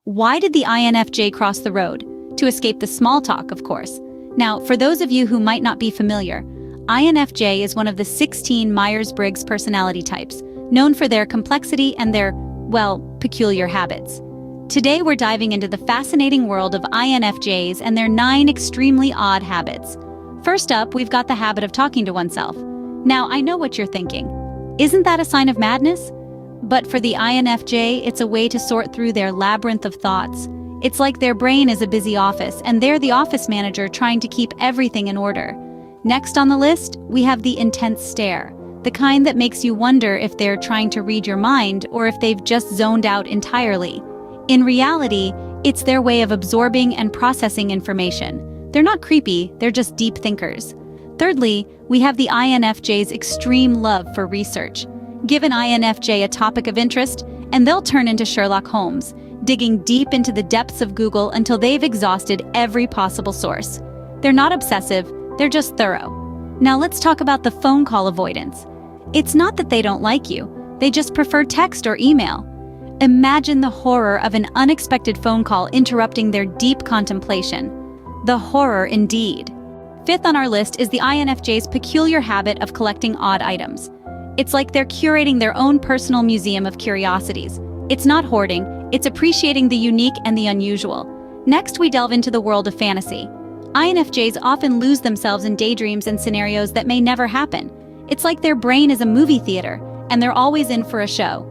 Why did the INFJ cross the road? To escape the small talk, of course. Now, for those of you who might not be familiar, INFJ is one of the 16 Myers-Briggs personality types, known for their complexity and their, well, peculiar habits. Today we're diving into the fascinating world of INFJs and their 9 extremely odd habits. First up, we've got the habit of talking to oneself. Now, I know what you're thinking. Isn't that a sign of madness? But for the INFJ, it's a way to sort through their labyrinth of thoughts. It's like their brain is a busy office, and they're the office manager trying to keep everything in order. Next on the list, we have the intense stare, the kind that makes you wonder if they're trying to read your mind or if they've just zoned out entirely. In reality, it's their way of absorbing and processing information. They're not creepy, they're just deep thinkers. Thirdly, we have the INFJ's extreme love for research. Give an INFJ a topic of interest, and they'll turn into Sherlock Holmes, digging deep into the depths of Google until they've exhausted every possible source. They're not obsessive, they're just thorough. Now let's talk about the phone call avoidance. It's not that they don't like you, they just prefer text or email. Imagine the horror of an unexpected phone call interrupting their deep contemplation. The horror indeed. Fifth on our list is the INFJ's peculiar habit of collecting odd items. It's like they're curating their own personal museum of curiosities. It's not hoarding, it's appreciating the unique and the unusual. Next, we delve into the world of fantasy. INFJs often lose themselves in daydreams and scenarios that may never happen. It's like their brain is a movie theater, and they're always in for a show.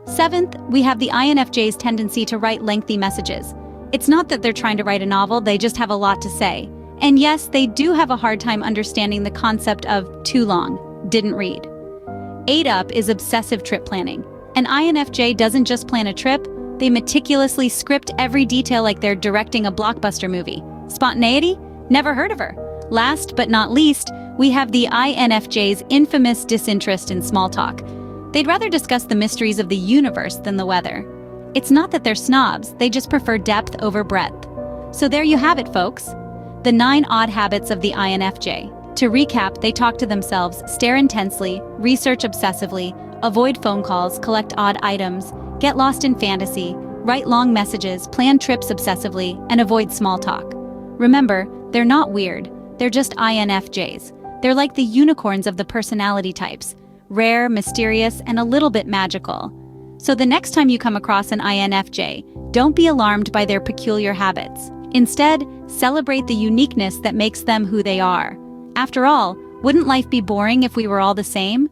Seventh, we have the INFJ's tendency to write lengthy messages. It's not that they're trying to write a novel, they just have a lot to say. And yes, they do have a hard time understanding the concept of too long, didn't read. 8 up is obsessive trip planning. An INFJ doesn't just plan a trip, they meticulously script every detail like they're directing a blockbuster movie. Spontaneity? Never heard of her. Last but not least, we have the INFJ's infamous disinterest in small talk. They'd rather discuss the mysteries of the universe than the weather. It's not that they're snobs, they just prefer depth over breadth. So there you have it, folks. The 9 odd habits of the INFJ. To recap, they talk to themselves, stare intensely, research obsessively, avoid phone calls, collect odd items, get lost in fantasy, write long messages, plan trips obsessively, and avoid small talk. Remember, they're not weird, they're just INFJs. They're like the unicorns of the personality types. Rare, mysterious, and a little bit magical. So the next time you come across an INFJ, don't be alarmed by their peculiar habits. Instead, celebrate the uniqueness that makes them who they are. After all, wouldn't life be boring if we were all the same?